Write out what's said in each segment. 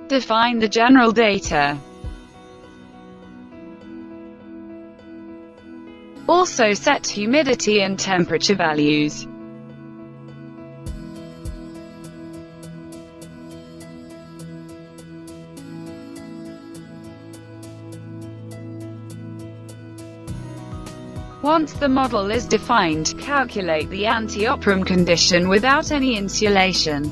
Define the general data. Also set humidity and temperature values. Once the model is defined, calculate the anti-optimum condition without any insulation.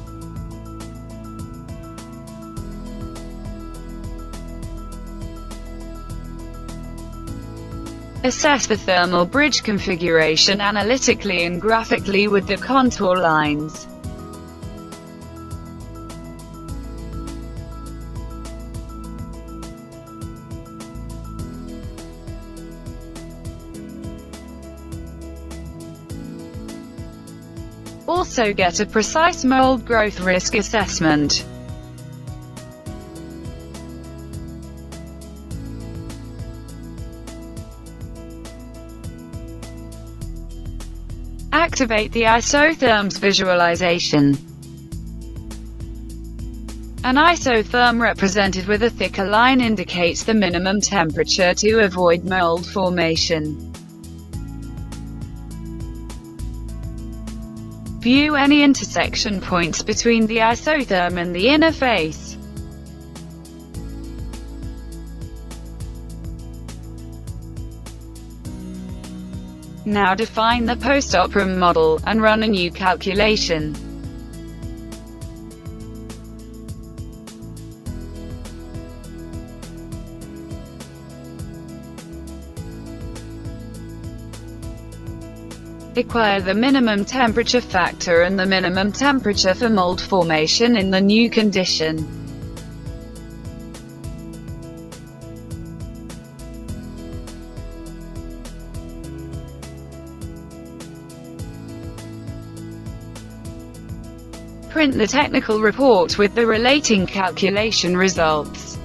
Assess the thermal bridge configuration analytically and graphically with the contour lines. Also get a precise mold growth risk assessment. Activate the isotherms visualization. An isotherm represented with a thicker line indicates the minimum temperature to avoid mold formation. View any intersection points between the isotherm and the inner face. Now define the post-optimum model, and run a new calculation. Acquire the minimum temperature factor and the minimum temperature for mold formation in the new condition. Print the technical report with the relating calculation results.